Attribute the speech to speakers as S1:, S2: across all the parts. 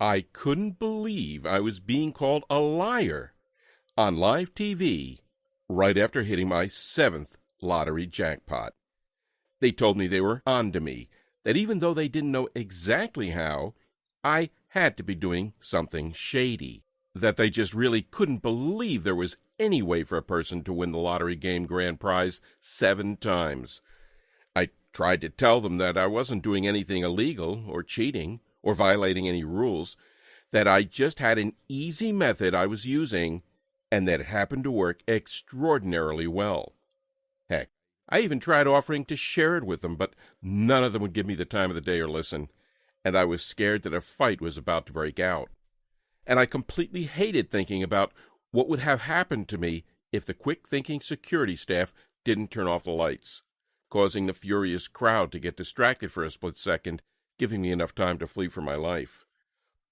S1: I couldn't believe I was being called a liar on live TV right after hitting my 7th lottery jackpot. They told me they were on to me, that even though they didn't know exactly how, I had to be doing something shady, that they just really couldn't believe there was any way for a person to win the lottery game grand prize 7 times. I tried to tell them that I wasn't doing anything illegal or cheating or violating any rules, that I just had an easy method I was using, and that it happened to work extraordinarily well. Heck, I even tried offering to share it with them, but none of them would give me the time of the day or listen, and I was scared that a fight was about to break out. And I completely hated thinking about what would have happened to me if the quick-thinking security staff didn't turn off the lights, causing the furious crowd to get distracted for a split second, giving me enough time to flee for my life.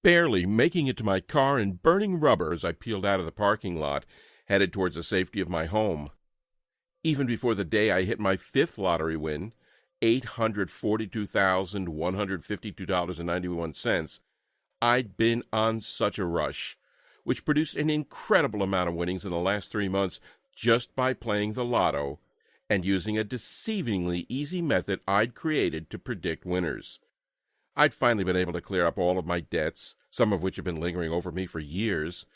S1: Barely making it to my car and burning rubber as I peeled out of the parking lot, headed towards the safety of my home. Even before the day I hit my 5th lottery win, $842,152.91, I'd been on such a rush, which produced an incredible amount of winnings in the last 3 months just by playing the lotto and using a deceivingly easy method I'd created to predict winners. I'd finally been able to clear up all of my debts, some of which had been lingering over me for years.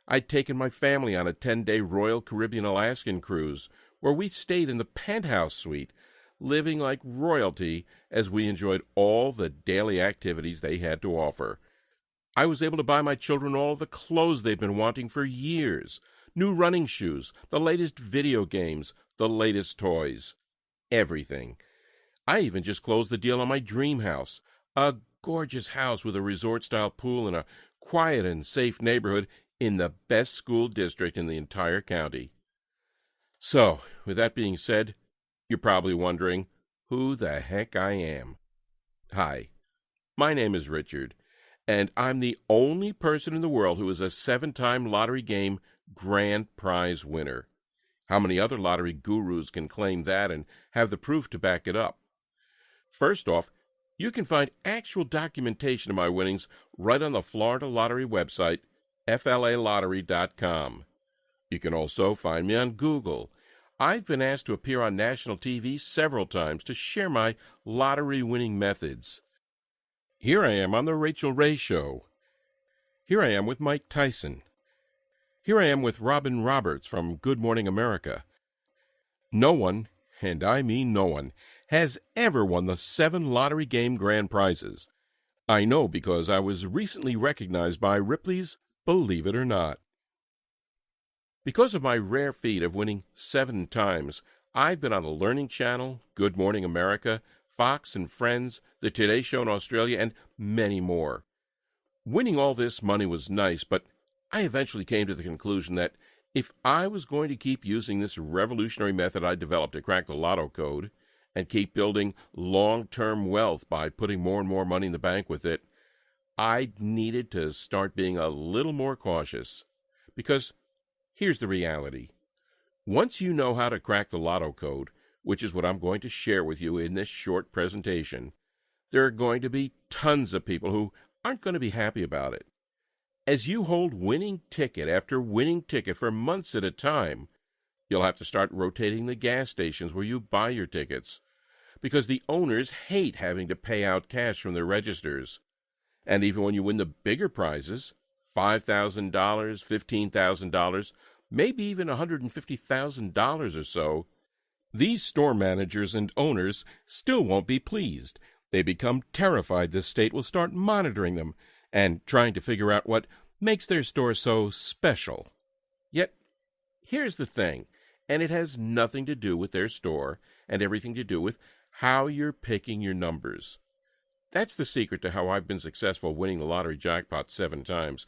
S1: I'd taken my family on a 10-day Royal Caribbean Alaskan cruise, where we stayed in the penthouse suite, living like royalty as we enjoyed all the daily activities they had to offer. I was able to buy my children all the clothes they've been wanting for years, new running shoes, the latest video games, the latest toys, everything. I even just closed the deal on my dream house, a gorgeous house with a resort-style pool in a quiet and safe neighborhood in the best school district in the entire county. So, with that being said, you're probably wondering who the heck I am. Hi, my name is Richard, and I'm the only person in the world who is a 7-time lottery game grand prize winner. How many other lottery gurus can claim that and have the proof to back it up? First off, you can find actual documentation of my winnings right on the Florida Lottery website, flalottery.com. You can also find me on Google. I've been asked to appear on national TV several times to share my lottery-winning methods. Here I am on The Rachel Ray Show. Here I am with Mike Tyson. Here I am with Robin Roberts from Good Morning America. No one, and I mean no one, has ever won the 7 lottery game grand prizes. I know because I was recently recognized by Ripley's Believe It or Not. Because of my rare feat of winning 7 times, I've been on the Learning Channel, Good Morning America, Fox and Friends, The Today Show in Australia, and many more. Winning all this money was nice, but I eventually came to the conclusion that if I was going to keep using this revolutionary method I developed to crack the lotto code, and keep building long-term wealth by putting more and more money in the bank with it, I needed to start being a little more cautious. Because here's the reality. Once you know how to crack the lotto code, which is what I'm going to share with you in this short presentation, there are going to be tons of people who aren't going to be happy about it. As you hold winning ticket after winning ticket for months at a time, you'll have to start rotating the gas stations where you buy your tickets, because the owners hate having to pay out cash from their registers. And even when you win the bigger prizes, $5,000, $15,000, maybe even $150,000 or so, these store managers and owners still won't be pleased. They become terrified the state will start monitoring them and trying to figure out what makes their store so special. Yet, here's the thing, and it has nothing to do with their store and everything to do with how you're picking your numbers. That's the secret to how I've been successful winning the lottery jackpot 7 times,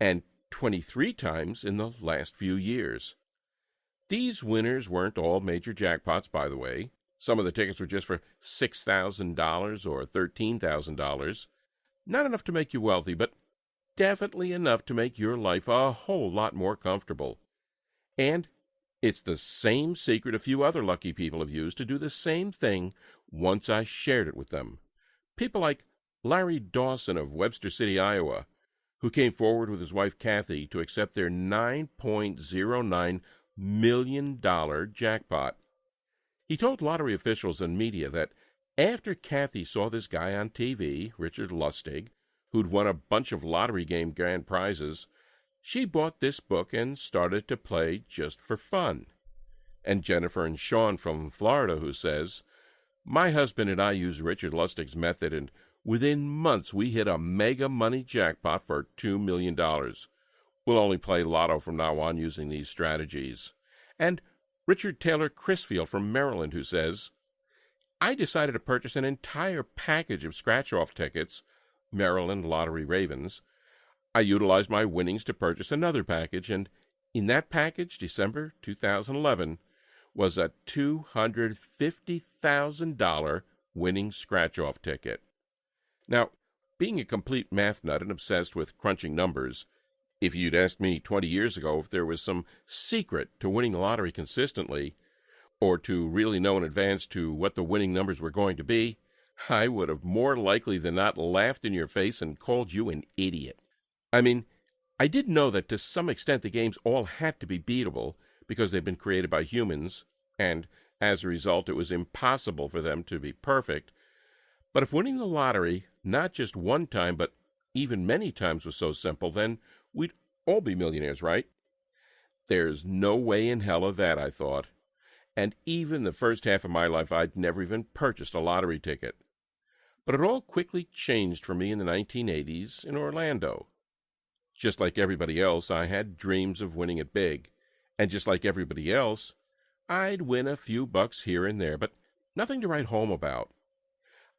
S1: and 23 times in the last few years. These winners weren't all major jackpots, by the way. Some of the tickets were just for $6,000 or $13,000. Not enough to make you wealthy, but definitely enough to make your life a whole lot more comfortable. And it's the same secret a few other lucky people have used to do the same thing once I shared it with them. People like Larry Dawson of Webster City, Iowa, who came forward with his wife Kathy to accept their $9.09 million jackpot. He told lottery officials and media that after Kathy saw this guy on TV, Richard Lustig, who'd won a bunch of lottery game grand prizes, she bought this book and started to play just for fun. And Jennifer and Sean from Florida, who says, "My husband and I use Richard Lustig's method, and within months we hit a mega money jackpot for $2 million. We'll only play lotto from now on using these strategies." And Richard Taylor Crisfield from Maryland, who says, "I decided to purchase an entire package of scratch-off tickets, Maryland Lottery Ravens. I utilized my winnings to purchase another package, and in that package, December 2011, was a $250,000 winning scratch-off ticket." Now, being a complete math nut and obsessed with crunching numbers, if you'd asked me 20 years ago if there was some secret to winning the lottery consistently, or to really know in advance to what the winning numbers were going to be, I would have more likely than not laughed in your face and called you an idiot. I mean, I did know that to some extent the games all had to be beatable because they'd been created by humans, and as a result it was impossible for them to be perfect. But if winning the lottery, not just one time, but even many times was so simple, then we'd all be millionaires, right? There's no way in hell of that, I thought. And even the first half of my life, I'd never even purchased a lottery ticket. But it all quickly changed for me in the 1980s in Orlando. Just like everybody else, I had dreams of winning it big. And just like everybody else, I'd win a few bucks here and there, but nothing to write home about.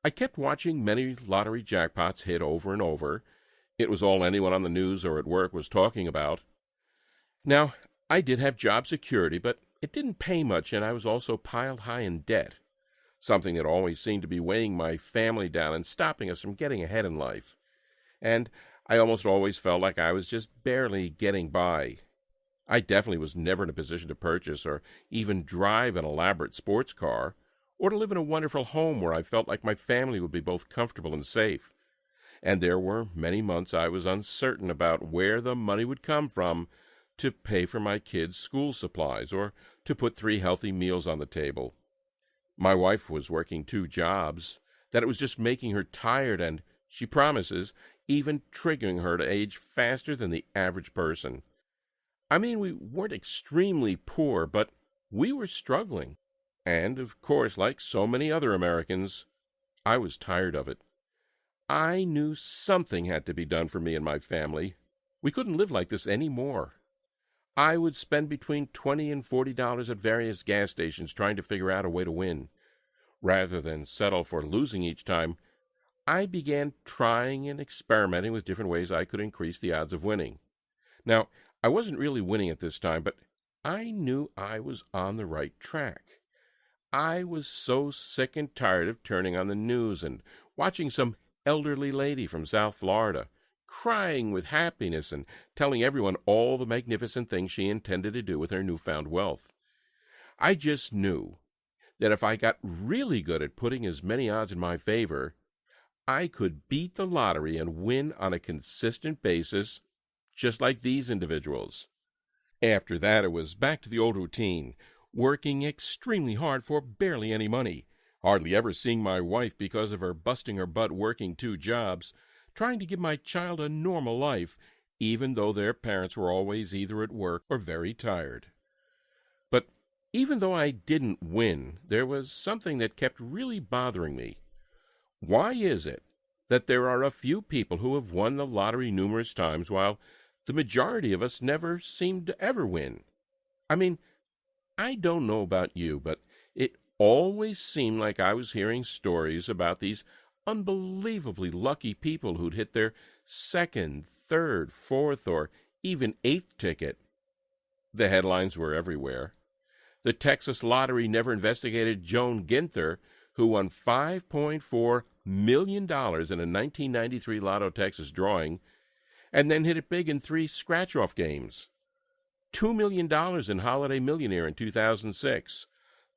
S1: I kept watching many lottery jackpots hit over and over. It was all anyone on the news or at work was talking about. Now, I did have job security, but it didn't pay much, and I was also piled high in debt, something that always seemed to be weighing my family down and stopping us from getting ahead in life. And I almost always felt like I was just barely getting by. I definitely was never in a position to purchase or even drive an elaborate sports car, or to live in a wonderful home where I felt like my family would be both comfortable and safe. And there were many months I was uncertain about where the money would come from to pay for my kids' school supplies or to put 3 healthy meals on the table. My wife was working 2 jobs, that it was just making her tired and, she promises, even triggering her to age faster than the average person. I mean, we weren't extremely poor, but we were struggling. And, of course, like so many other Americans, I was tired of it. I knew something had to be done for me and my family. We couldn't live like this anymore. I would spend between $20 and $40 at various gas stations trying to figure out a way to win. Rather than settle for losing each time, I began trying and experimenting with different ways I could increase the odds of winning. Now, I wasn't really winning at this time, but I knew I was on the right track. I was so sick and tired of turning on the news and watching some elderly lady from South Florida crying with happiness and telling everyone all the magnificent things she intended to do with her newfound wealth. I just knew that if I got really good at putting as many odds in my favor, I could beat the lottery and win on a consistent basis, just like these individuals. After that, it was back to the old routine, working extremely hard for barely any money, hardly ever seeing my wife because of her busting her butt working 2 jobs, trying to give my child a normal life, even though their parents were always either at work or very tired. But even though I didn't win, there was something that kept really bothering me. Why is it that there are a few people who have won the lottery numerous times while the majority of us never seem to ever win? I mean, I don't know about you, but it always seemed like I was hearing stories about these unbelievably lucky people who'd hit their 2nd, 3rd, 4th, or even 8th ticket. The headlines were everywhere. The Texas Lottery never investigated Joan Ginther, who won $5.4 million in a 1993 Lotto Texas drawing, and then hit it big in 3 scratch-off games. $2 million in Holiday Millionaire in 2006,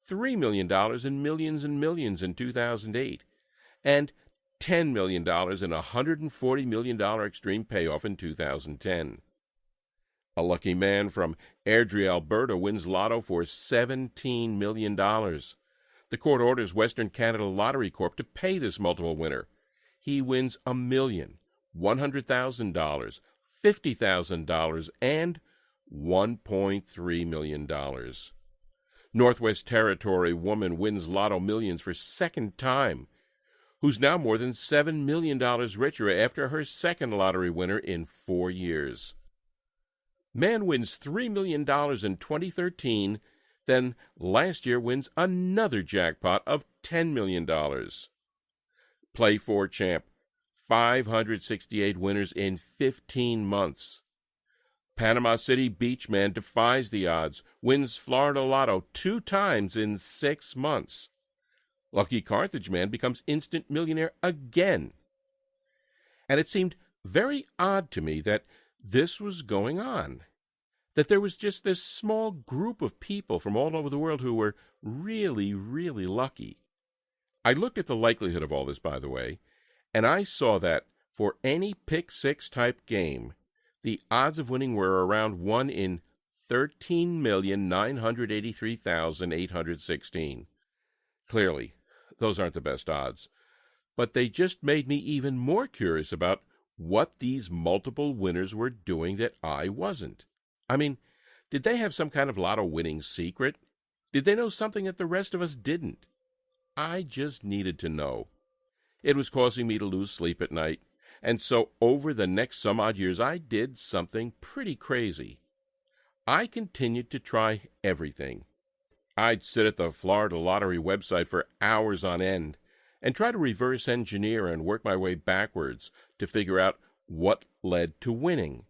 S1: $3 million in Millions and Millions in 2008, and $10 million and a $140 million extreme payoff in 2010. A lucky man from Airdrie, Alberta wins Lotto for $17 million. The court orders Western Canada Lottery Corp to pay this multiple winner. He wins $1 million, $100,000, $50,000, and $1.3 million. Northwest Territory woman wins Lotto Millions for second time, who's now more than $7 million richer after her second lottery winner in 4 years. Man wins $3 million in 2013, then last year wins another jackpot of $10 million. Play 4 champ, 568 winners in 15 months. Panama City Beach man defies the odds, wins Florida Lotto 2 times in 6 months. Lucky Carthage man becomes instant millionaire again. And it seemed very odd to me that this was going on, that there was just this small group of people from all over the world who were really, really lucky. I looked at the likelihood of all this, by the way, and I saw that for any pick-six type game, the odds of winning were around 1 in 13,983,816. Clearly, those aren't the best odds, but they just made me even more curious about what these multiple winners were doing that I wasn't. I mean, did they have some kind of lotto winning secret? Did they know something that the rest of us didn't? I just needed to know. It was causing me to lose sleep at night, and so over the next some odd years I did something pretty crazy. I continued to try everything. I'd sit at the Florida Lottery website for hours on end and try to reverse engineer and work my way backwards to figure out what led to winning.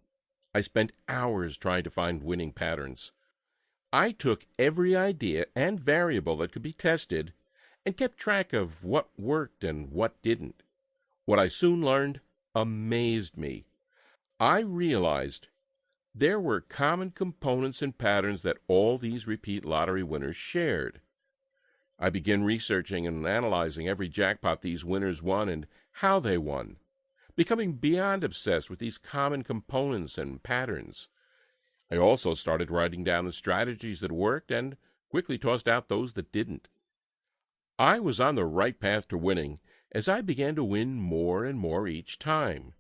S1: I spent hours trying to find winning patterns. I took every idea and variable that could be tested and kept track of what worked and what didn't. What I soon learned amazed me. I realized there were common components and patterns that all these repeat lottery winners shared. I began researching and analyzing every jackpot these winners won and how they won, becoming beyond obsessed with these common components and patterns. I also started writing down the strategies that worked and quickly tossed out those that didn't. I was on the right path to winning as I began to win more and more each time.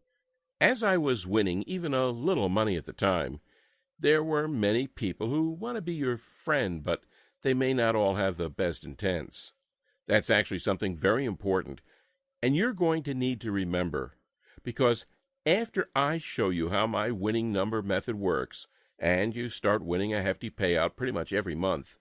S1: As I was winning even a little money at the time, there were many people who want to be your friend, but they may not all have the best intents. That's actually something very important, and you're going to need to remember, because after I show you how my winning number method works, and you start winning a hefty payout pretty much every month,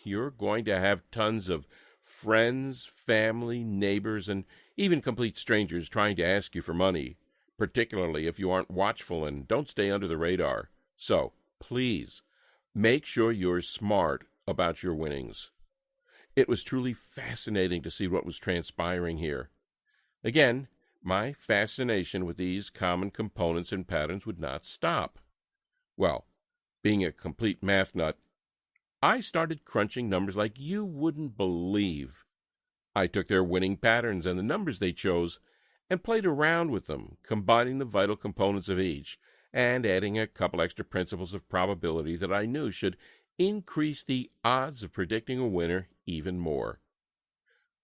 S1: you're going to have tons of friends, family, neighbors, and even complete strangers trying to ask you for money, particularly if you aren't watchful and don't stay under the radar. So, please, make sure you're smart about your winnings. It was truly fascinating to see what was transpiring here. Again, my fascination with these common components and patterns would not stop. Well, being a complete math nut, I started crunching numbers like you wouldn't believe. I took their winning patterns and the numbers they chose and played around with them, combining the vital components of each and adding a couple extra principles of probability that I knew should increase the odds of predicting a winner even more.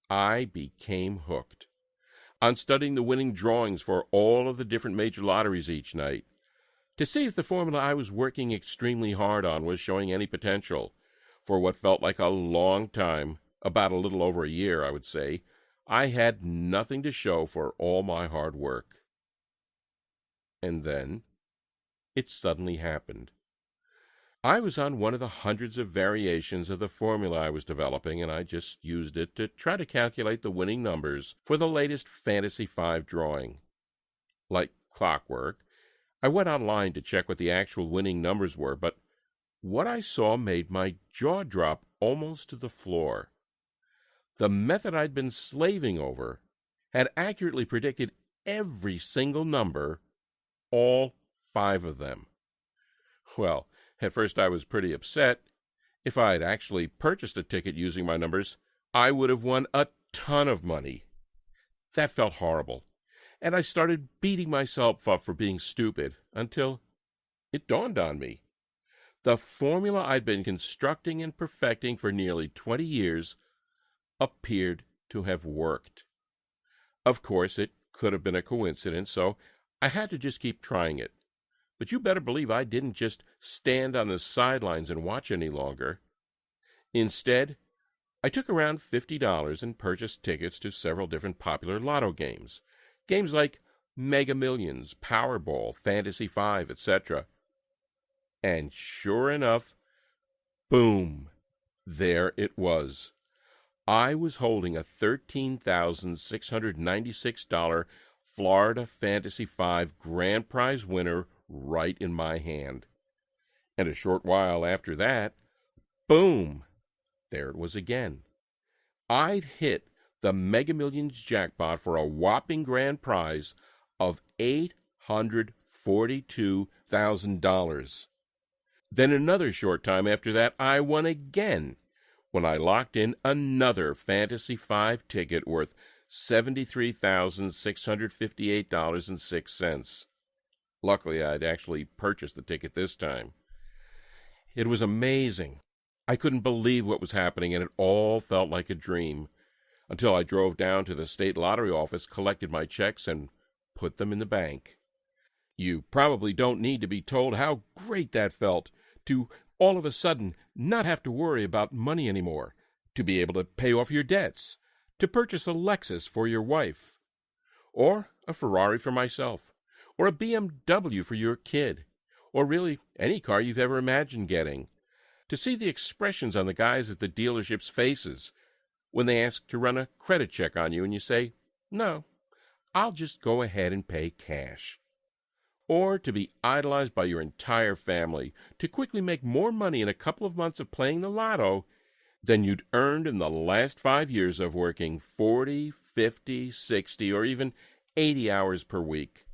S1: I became hooked on studying the winning drawings for all of the different major lotteries each night to see if the formula I was working extremely hard on was showing any potential. For what felt like a long time, about a little over a year, I would say, I had nothing to show for all my hard work. And then it suddenly happened. I was on one of the hundreds of variations of the formula I was developing, and I just used it to try to calculate the winning numbers for the latest Fantasy 5 drawing. Like clockwork, I went online to check what the actual winning numbers were, but what I saw made my jaw drop almost to the floor. The method I'd been slaving over had accurately predicted every single number, all 5 of them. Well, at first I was pretty upset. If I had actually purchased a ticket using my numbers, I would have won a ton of money. That felt horrible, and I started beating myself up for being stupid until it dawned on me. The formula I'd been constructing and perfecting for nearly 20 years appeared to have worked. Of course, it could have been a coincidence, so I had to just keep trying it. But you better believe I didn't just stand on the sidelines and watch any longer. Instead, I took around $50 and purchased tickets to several different popular lotto games. Games like Mega Millions, Powerball, Fantasy 5, etc. And sure enough, boom, there it was. I was holding a $13,696 Florida Fantasy 5 grand prize winner right in my hand. And a short while after that, boom, there it was again. I'd hit the Mega Millions jackpot for a whopping grand prize of $842,000. Then another short time after that, I won again when I locked in another Fantasy 5 ticket worth $73,658.06. Luckily, I'd actually purchased the ticket this time. It was amazing. I couldn't believe what was happening, and it all felt like a dream, until I drove down to the state lottery office, collected my checks, and put them in the bank. You probably don't need to be told how great that felt, to all of a sudden not have to worry about money anymore, to be able to pay off your debts, to purchase a Lexus for your wife, or a Ferrari for myself, or a BMW for your kid, or really any car you've ever imagined getting, to see the expressions on the guys at the dealership's faces when they ask to run a credit check on you and you say, "No, I'll just go ahead and pay cash." Or to be idolized by your entire family, to quickly make more money in a couple of months of playing the lotto than you'd earned in the last 5 years of working 40, 50, 60, or even 80 hours per week.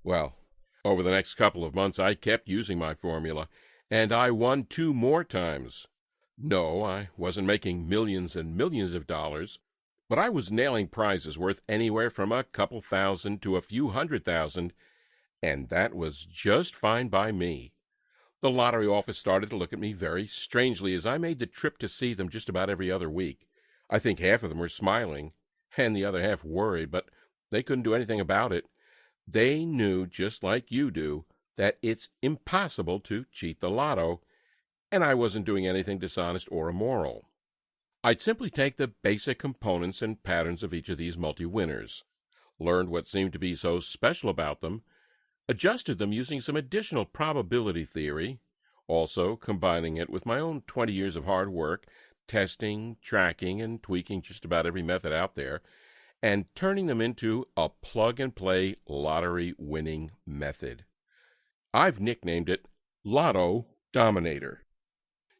S1: Well, over the next couple of months, I kept using my formula, and I won 2 more times. No, I wasn't making millions and millions of dollars, but I was nailing prizes worth anywhere from a couple thousand to a few $100,000, and that was just fine by me. The lottery office started to look at me very strangely as I made the trip to see them just about every other week. I think half of them were smiling, and the other half worried, but they couldn't do anything about it. They knew, just like you do, that it's impossible to cheat the lotto, and I wasn't doing anything dishonest or immoral. I'd simply take the basic components and patterns of each of these multi-winners, learned what seemed to be so special about them, adjusted them using some additional probability theory, also combining it with my own 20 years of hard work, testing, tracking, and tweaking just about every method out there, and turning them into a plug-and-play lottery winning method. I've nicknamed it Lotto Dominator.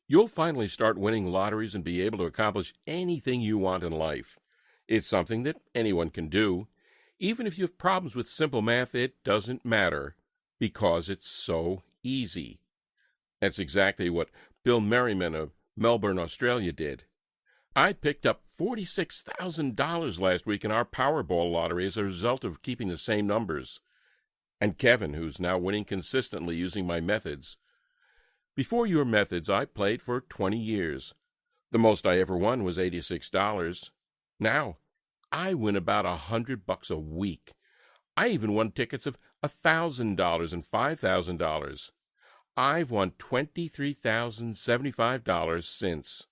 S1: You'll finally start winning lotteries and be able to accomplish anything you want in life. It's something that anyone can do. Even if you have problems with simple math, it doesn't matter, because it's so easy. That's exactly what Bill Merriman of Melbourne, Australia did. I picked up $46,000 last week in our Powerball lottery as a result of keeping the same numbers. And Kevin, who's now winning consistently using my methods. Before your methods, I played for 20 years. The most I ever won was $86. Now, I win about $100 a week. I even won tickets of $1,000 and $5,000. I've won $23,075 since.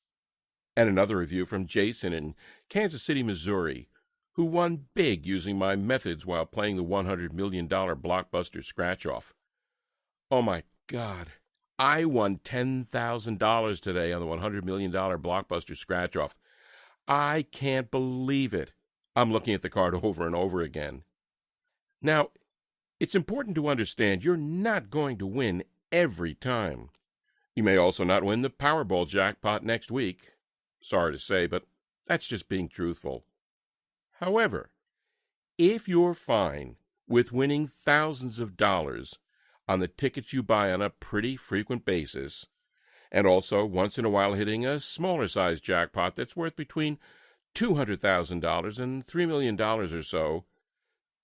S1: And another review from Jason in Kansas City, Missouri, who won big using my methods while playing the $100 million blockbuster scratch-off. Oh my God, I won $10,000 today on the $100 million blockbuster scratch-off. I can't believe it. I'm looking at the card over and over again. Now, it's important to understand you're not going to win every time. You may also not win the Powerball jackpot next week. Sorry to say, but that's just being truthful. However, if you're fine with winning thousands of dollars on the tickets you buy on a pretty frequent basis, and also once in a while hitting a smaller size jackpot that's worth between $200,000 and $3 million or so,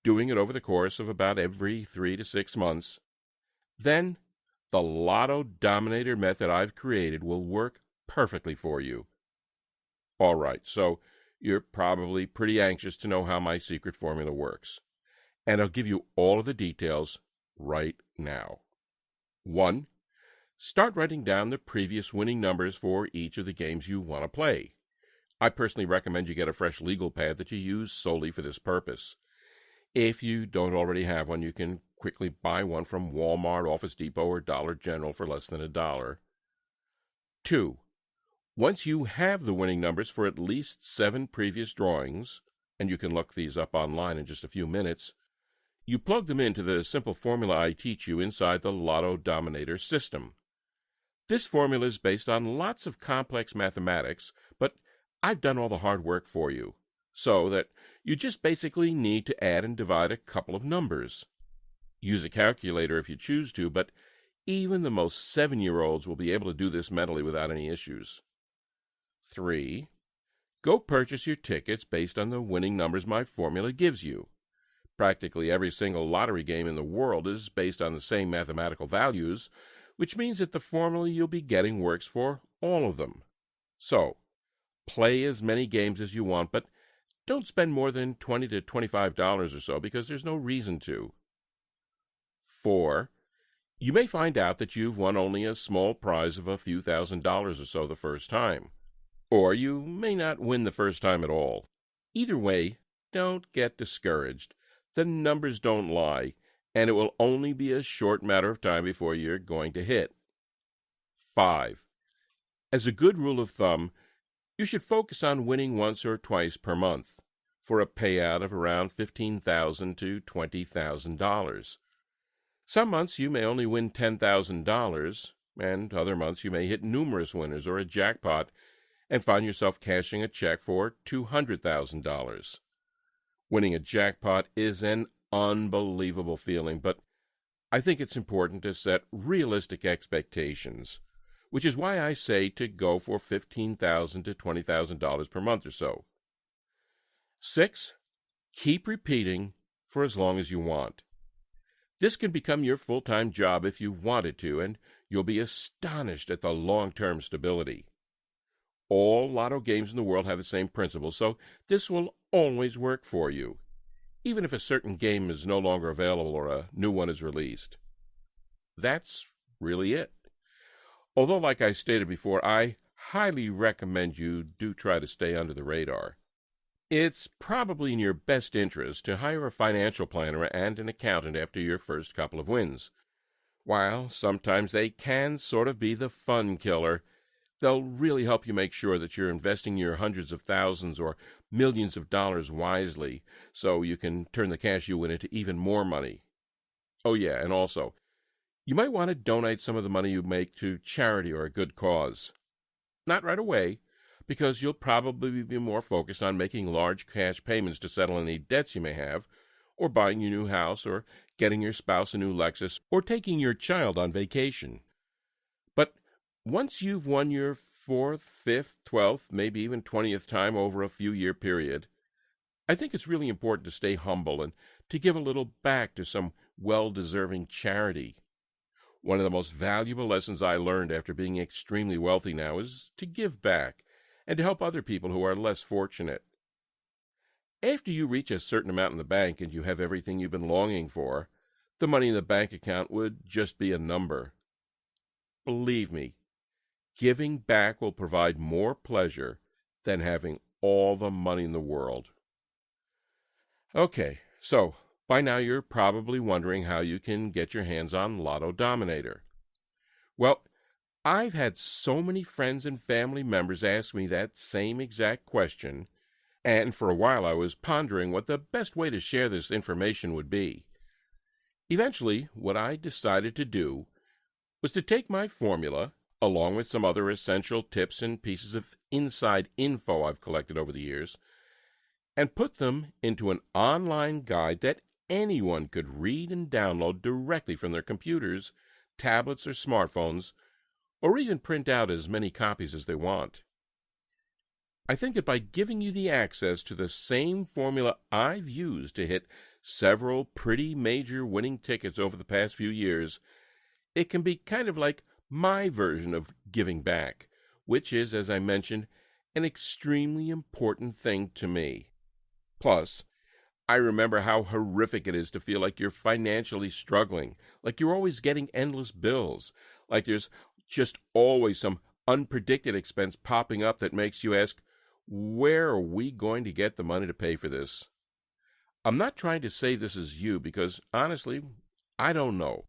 S1: doing it over the course of about every 3 to 6 months, then the Lotto Dominator method I've created will work perfectly for you. All right, so you're probably pretty anxious to know how my secret formula works, and I'll give you all of the details right now. 1. Start writing down the previous winning numbers for each of the games you want to play. I personally recommend you get a fresh legal pad that you use solely for this purpose. If you don't already have one, you can quickly buy one from Walmart, Office Depot, or Dollar General for less than $1. 2. Once you have the winning numbers for at least 7 previous drawings, and you can look these up online in just a few minutes, you plug them into the simple formula I teach you inside the Lotto Dominator system. This formula is based on lots of complex mathematics, but I've done all the hard work for you, so that you just basically need to add and divide a couple of numbers. Use a calculator if you choose to, but even the most 7-year-olds will be able to do this mentally without any issues. 3. Go purchase your tickets based on the winning numbers my formula gives you. Practically every single lottery game in the world is based on the same mathematical values, which means that the formula you'll be getting works for all of them. So, play as many games as you want, but don't spend more than $20 to $25 or so, because there's no reason to. 4. You may find out that you've won only a small prize of a few $1,000s or so the first time. Or you may not win the first time at all. Either way, don't get discouraged. The numbers don't lie, and it will only be a short matter of time before you're going to hit. 5. As a good rule of thumb, you should focus on winning once or twice per month, for a payout of around $15,000 to $20,000. Some months you may only win $10,000, and other months you may hit numerous winners or a jackpot and find yourself cashing a check for $200,000. Winning a jackpot is an unbelievable feeling, but I think it's important to set realistic expectations, which is why I say to go for $15,000 to $20,000 per month or so. 6. Keep repeating for as long as you want. This can become your full-time job if you want it to, and you'll be astonished at the long-term stability. All lotto games in the world have the same principle, so this will always work for you, even if a certain game is no longer available or a new one is released. That's really it. Although, like I stated before, I highly recommend you do try to stay under the radar. It's probably in your best interest to hire a financial planner and an accountant after your first couple of wins. While sometimes they can sort of be the fun killer, they'll really help you make sure that you're investing your hundreds of thousands or millions of dollars wisely, so you can turn the cash you win into even more money. Oh yeah, and also, you might want to donate some of the money you make to charity or a good cause. Not right away, because you'll probably be more focused on making large cash payments to settle any debts you may have, or buying your new house, or getting your spouse a new Lexus, or taking your child on vacation. But once you've won your 4th, 5th, 12th, maybe even 20th time over a few-year period, I think it's really important to stay humble and to give a little back to some well-deserving charity. One of the most valuable lessons I learned after being extremely wealthy now is to give back and to help other people who are less fortunate. After you reach a certain amount in the bank and you have everything you've been longing for, the money in the bank account would just be a number. Believe me, giving back will provide more pleasure than having all the money in the world. Okay, so by now you're probably wondering how you can get your hands on Lotto Dominator. Well, I've had so many friends and family members ask me that same exact question, and for a while I was pondering what the best way to share this information would be. Eventually, what I decided to do was to take my formula, along with some other essential tips and pieces of inside info I've collected over the years, and put them into an online guide that anyone could read and download directly from their computers, tablets, or smartphones, or even print out as many copies as they want. I think that by giving you the access to the same formula I've used to hit several pretty major winning tickets over the past few years, it can be kind of like my version of giving back, which is, as I mentioned, an extremely important thing to me. Plus, I remember how horrific it is to feel like you're financially struggling, like you're always getting endless bills, like there's just always some unpredicted expense popping up that makes you ask, where are we going to get the money to pay for this? I'm not trying to say this is you because, honestly, I don't know.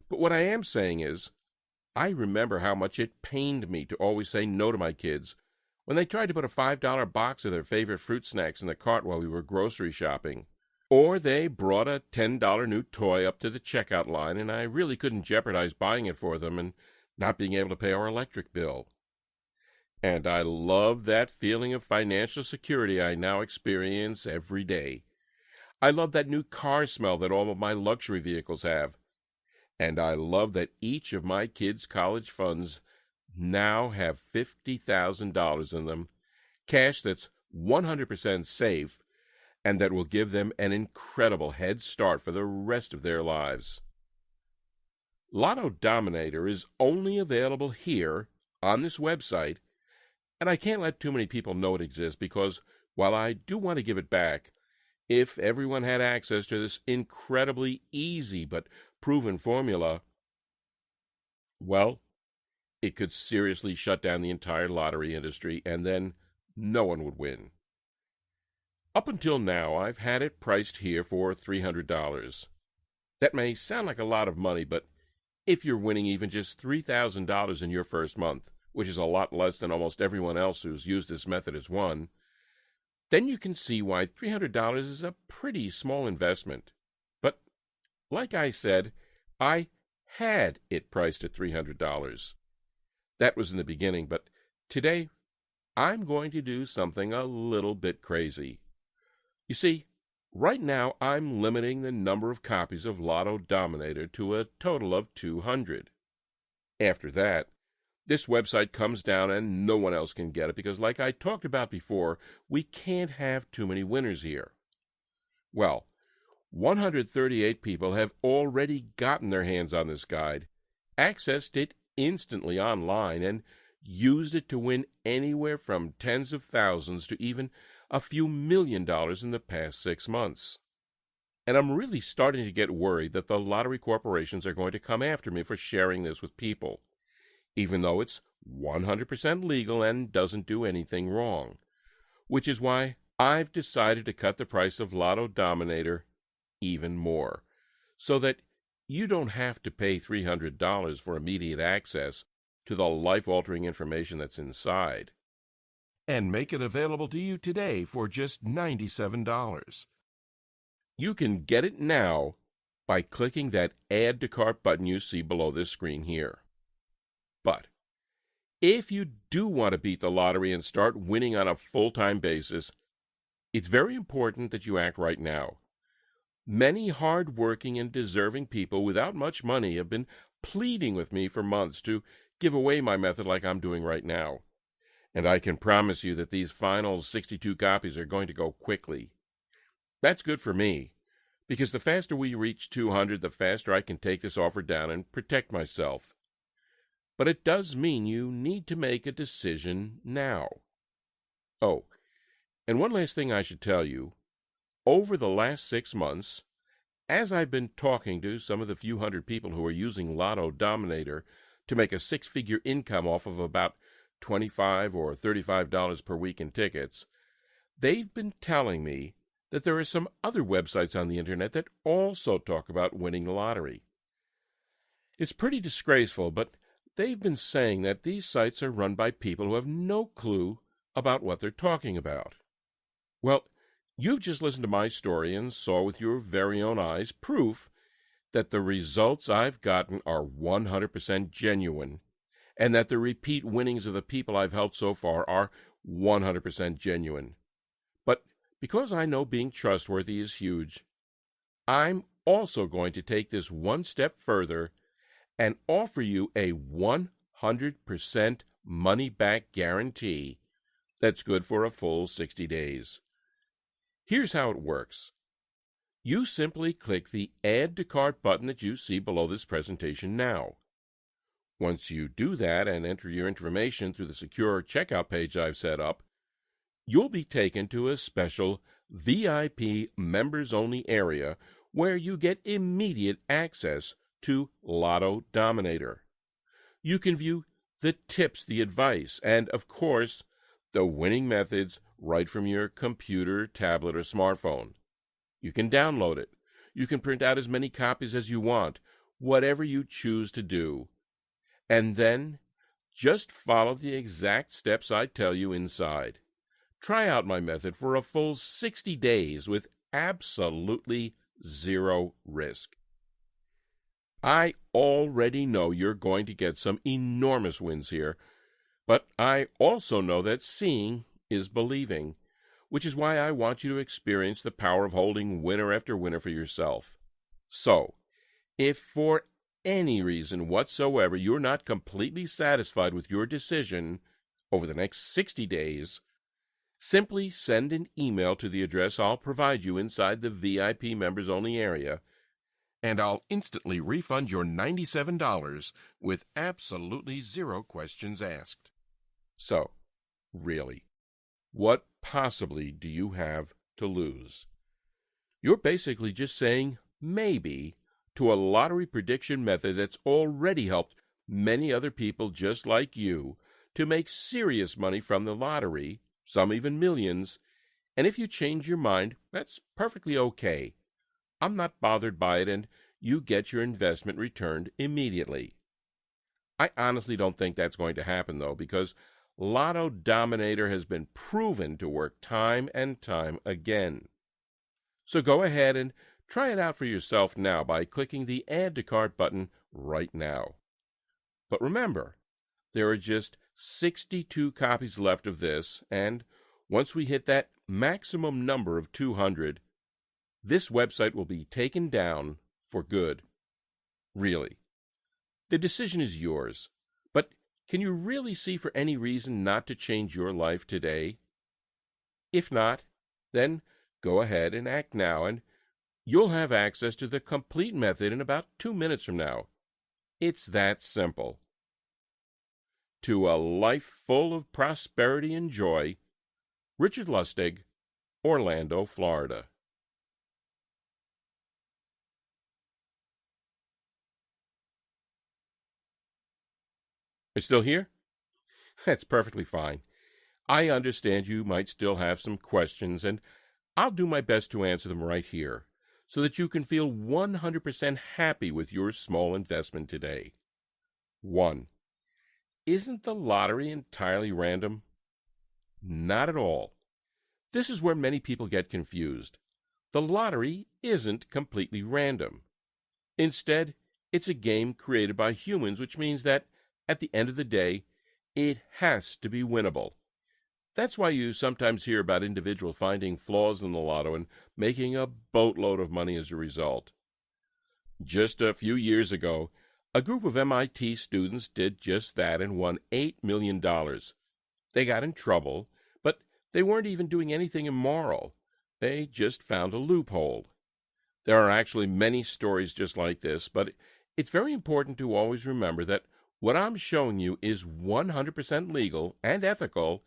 S1: But what I am saying is, I remember how much it pained me to always say no to my kids when they tried to put a $5 box of their favorite fruit snacks in the cart while we were grocery shopping. Or they brought a $10 new toy up to the checkout line and I really couldn't jeopardize buying it for them and not being able to pay our electric bill. And I love that feeling of financial security I now experience every day. I love that new car smell that all of my luxury vehicles have. And I love that each of my kids' college funds now have $50,000 in them, cash that's 100% safe, and that will give them an incredible head start for the rest of their lives. Lotto Dominator is only available here on this website, and I can't let too many people know it exists because, while I do want to give it back, if everyone had access to this incredibly easy but proven formula, well, it could seriously shut down the entire lottery industry, and then no one would win. Up until now, I've had it priced here for $300. That may sound like a lot of money, but if you're winning even just $3,000 in your first month, which is a lot less than almost everyone else who's used this method has won, then you can see why $300 is a pretty small investment. But, like I said, I had it priced at $300. That was in the beginning, but today I'm going to do something a little bit crazy. You see, right now I'm limiting the number of copies of Lotto Dominator to a total of 200. After that, this website comes down and no one else can get it because, like I talked about before, we can't have too many winners here. Well, 138 people have already gotten their hands on this guide, accessed it instantly online, and used it to win anywhere from tens of thousands to even a few $1 million in the past 6 months. And I'm really starting to get worried that the lottery corporations are going to come after me for sharing this with people, even though it's 100% legal and doesn't do anything wrong, which is why I've decided to cut the price of Lotto Dominator even more, so that you don't have to pay $300 for immediate access to the life-altering information that's inside. And make it available to you today for just $97. You can get it now by clicking that Add to Cart button you see below this screen here. But if you do want to beat the lottery and start winning on a full-time basis, it's very important that you act right now. Many hard-working and deserving people without much money have been pleading with me for months to give away my method like I'm doing right now. And I can promise you that these final 62 copies are going to go quickly. That's good for me, because the faster we reach 200, the faster I can take this offer down and protect myself. But it does mean you need to make a decision now. Oh, and one last thing I should tell you. Over the last 6 months, as I've been talking to some of the few hundred people who are using Lotto Dominator to make a 6-figure income off of about $25 or $35 per week in tickets, they've been telling me that there are some other websites on the internet that also talk about winning the lottery. It's pretty disgraceful, but they've been saying that these sites are run by people who have no clue about what they're talking about. Well, you've just listened to my story and saw with your very own eyes proof that the results I've gotten are 100% genuine, and that the repeat winnings of the people I've helped so far are 100% genuine. But because I know being trustworthy is huge, I'm also going to take this one step further and offer you a 100% money-back guarantee That's good for a full 60 days. Here's how it works. You simply click the Add to Cart button that you see below this presentation now. Once you do that and enter your information through the secure checkout page I've set up, you'll be taken to a special VIP members-only area where you get immediate access to Lotto Dominator. You can view the tips, the advice, and, of course, the winning methods right from your computer, tablet, or smartphone. You can download it. You can print out as many copies as you want, whatever you choose to do. And then, just follow the exact steps I tell you inside. Try out my method for a full 60 days with absolutely zero risk. I already know you're going to get some enormous wins here, but I also know that seeing is believing, which is why I want you to experience the power of holding winner after winner for yourself. So, if for any reason whatsoever you're not completely satisfied with your decision over the next 60 days, simply send an email to the address I'll provide you inside the VIP members-only area, and I'll instantly refund your $97 with absolutely zero questions asked. So, really, what possibly do you have to lose? You're basically just saying maybe to a lottery prediction method that's already helped many other people just like you to make serious money from the lottery, some even millions, and if you change your mind, that's perfectly okay. I'm not bothered by it, and you get your investment returned immediately. I honestly don't think that's going to happen, though, because Lotto Dominator has been proven to work time and time again. So go ahead and try it out for yourself now by clicking the Add to Cart button right now. But remember, there are just 62 copies left of this, and once we hit that maximum number of 200, this website will be taken down for good. Really. The decision is yours, but can you really see for any reason not to change your life today? If not, then go ahead and act now, and you'll have access to the complete method in about 2 minutes from now. It's that simple. To a life full of prosperity and joy, Richard Lustig, Orlando, Florida. Are you still here? That's perfectly fine. I understand you might still have some questions, and I'll do my best to answer them right here, so that you can feel 100% happy with your small investment today. 1. Isn't the lottery entirely random? Not at all. This is where many people get confused. The lottery isn't completely random. Instead, it's a game created by humans, which means that, at the end of the day, it has to be winnable. That's why you sometimes hear about individuals finding flaws in the lotto and making a boatload of money as a result. Just a few years ago, a group of MIT students did just that and won $8 million. They got in trouble, but they weren't even doing anything immoral. They just found a loophole. There are actually many stories just like this, but it's very important to always remember that what I'm showing you is 100% legal and ethical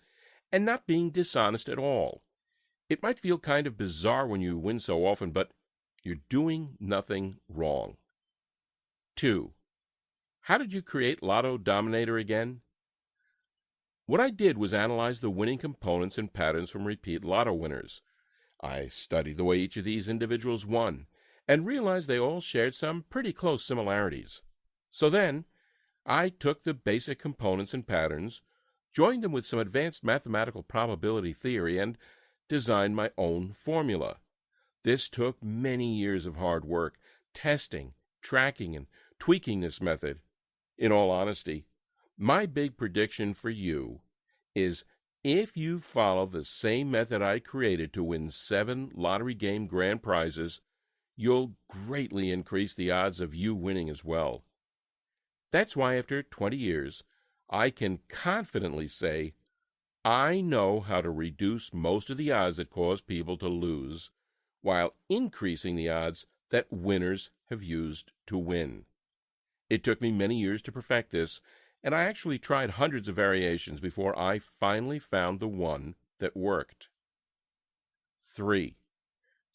S1: and not being dishonest at all. It might feel kind of bizarre when you win so often, but you're doing nothing wrong. 2. How did you create Lotto Dominator again? What I did was analyze the winning components and patterns from repeat lotto winners. I studied the way each of these individuals won and realized they all shared some pretty close similarities. So then, I took the basic components and patterns, joined them with some advanced mathematical probability theory, and designed my own formula. This took many years of hard work, testing, tracking, and tweaking this method. In all honesty, my big prediction for you is if you follow the same method I created to win 7 lottery game grand prizes, you'll greatly increase the odds of you winning as well. That's why after 20 years, I can confidently say I know how to reduce most of the odds that cause people to lose, while increasing the odds that winners have used to win. It took me many years to perfect this, and I actually tried hundreds of variations before I finally found the one that worked. 3.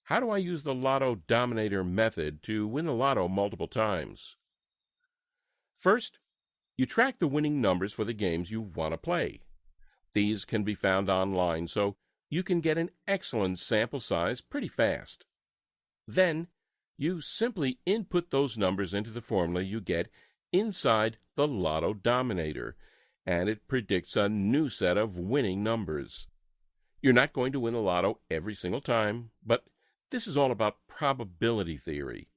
S1: How do I use the Lotto Dominator method to win the lotto multiple times? First, you track the winning numbers for the games you want to play. These can be found online, so you can get an excellent sample size pretty fast. Then, you simply input those numbers into the formula you get inside the Lotto Dominator, and it predicts a new set of winning numbers. You're not going to win the lotto every single time, but this is all about probability theory.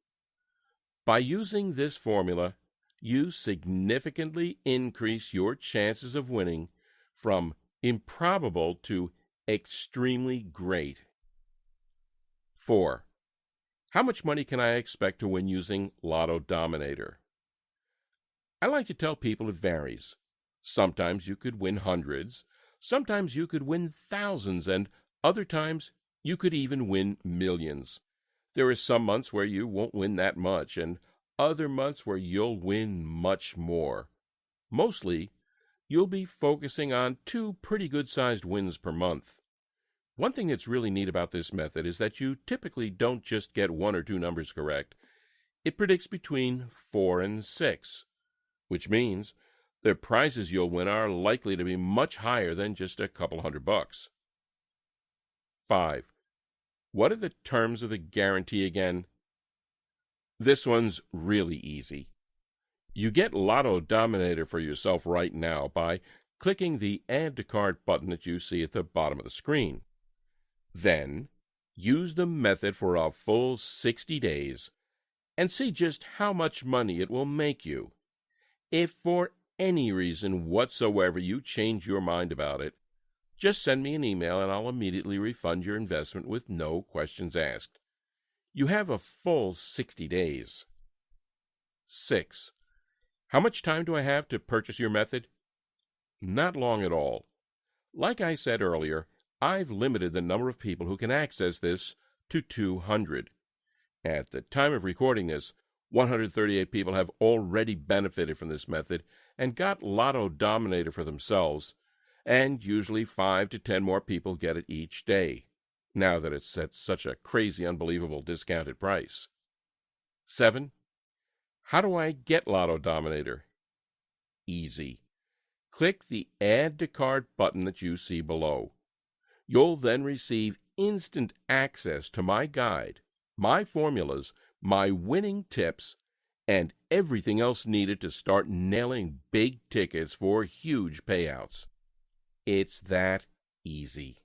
S1: By using this formula, you significantly increase your chances of winning from improbable to extremely great. 4. How much money can I expect to win using Lotto Dominator? I like to tell people it varies. Sometimes you could win hundreds, sometimes you could win thousands, and other times you could even win millions. There are some months where you won't win that much, and other months where you'll win much more. Mostly, you'll be focusing on 2 pretty good-sized wins per month. One thing that's really neat about this method is that you typically don't just get 1 or 2 numbers correct. It predicts between 4 and 6, which means the prizes you'll win are likely to be much higher than just a couple $100. 5. What are the terms of the guarantee again? This one's really easy. You get Lotto Dominator for yourself right now by clicking the Add to Cart button that you see at the bottom of the screen. Then, use the method for a full 60 days and see just how much money it will make you. If for any reason whatsoever you change your mind about it, just send me an email and I'll immediately refund your investment with no questions asked. You have a full 60 days. 6. How much time do I have to purchase your method? Not long at all. Like I said earlier, I've limited the number of people who can access this to 200. At the time of recording this, 138 people have already benefited from this method and got Lotto Dominator for themselves, and usually 5 to 10 more people get it each day, now that it's at such a crazy, unbelievable discounted price. 7. How do I get Lotto Dominator? Easy. Click the Add to Cart button that you see below. You'll then receive instant access to my guide, my formulas, my winning tips, and everything else needed to start nailing big tickets for huge payouts. It's that easy.